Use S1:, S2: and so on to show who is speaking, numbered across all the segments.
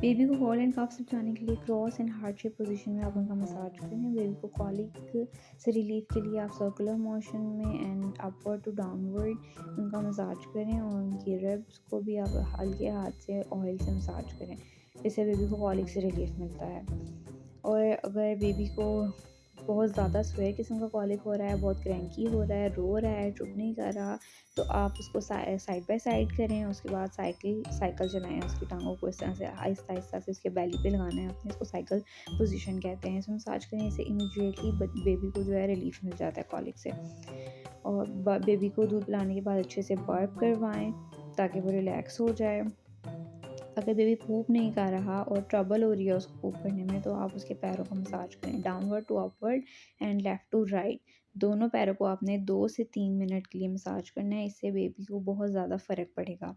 S1: Baby को call and कफ से बचाने के लिए cross and heart shape position में आप उनका मसाज करें। बेबी को कॉलिक से रिलीफ के लिए आप सर्कुलर मोशन में एंड अपवर्ड टू डाउनवर्ड उनका मसाज करें और उनकी रिब्स को भी आप हल्के हाथ से ऑयल से मसाज करें। इससे बेबी को कॉलिक से रिलीफ मिलता है। और अगर बेबी को बहुत ज़्यादा स्वेयर किस्म का कॉलिक हो रहा है, बहुत क्रैंकी हो रहा है, रो रहा है, चुप नहीं कर रहा, तो आप उसको साइड बाय साइड करें। उसके बाद साइकिल चलाएं, उसकी टांगों को इस तरह से आहिस्ता आहिस्ता से उसके बेली पे लगाना है आपने। इसको साइकिल पोजीशन कहते हैं। इसमें मसाज करें, इससे इमीडिएटली बेबी को जो है रिलीफ मिल जाता है कॉलिक से। और बेबी को दूध पिलाने के बाद अच्छे से बर्प करवाएं ताकि वो रिलैक्स हो जाए। अगर बेबी पूप नहीं कर रहा और ट्रबल हो रही है उसको पूप करने में, तो आप उसके पैरों का मसाज करें, downward to upward and left to right. दोनों पैरों को आपने 2 से 3 मिनट के लिए मसाज करना है। इससे बेबी को बहुत ज़्यादा फ़र्क पड़ेगा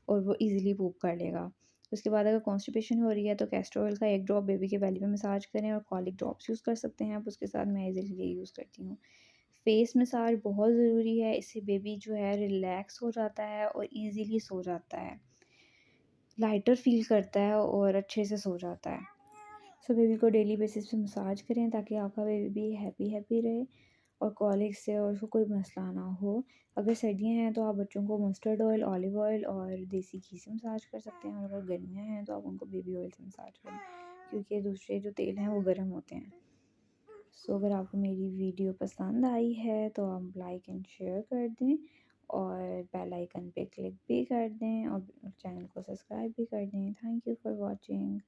S1: और वो ईज़िली पूप कर लेगा। उसके बाद अगर कॉन्स्टिपेशन हो रही है तो कैस्टर ऑयल का 1 ड्रॉप बेबी के बेली पे मसाज करें, और कॉलिक ड्रॉप्स यूज़ कर सकते हैं आप उसके साथ। मैं इज़िली ये यूज़ करती हूँ। फेस मसाज बहुत ज़रूरी है, इससे बेबी जो है रिलैक्स हो जाता है और ईज़िली सो जाता है। लाइटर फ़ील करता है और अच्छे से सो जाता है। सो बेबी को डेली बेसिस पे मसाज करें ताकि आपका बेबी हैप्पी रहे और कॉलिक से और उसको कोई मसला ना हो। अगर सर्दियाँ हैं तो आप बच्चों को मस्टर्ड ऑयल, ऑलिव ऑयल और देसी घी से मसाज कर सकते हैं, और अगर गर्मियाँ हैं तो आप उनको बेबी ऑयल से मसाज करें, क्योंकि दूसरे जो तेल हैं वो गर्म होते हैं। सो अगर आपको मेरी वीडियो पसंद आई है तो आप लाइक एंड शेयर कर दें, और बेल आइकन पे क्लिक भी कर दें, और चैनल को सब्सक्राइब भी कर दें। Thank you for watching.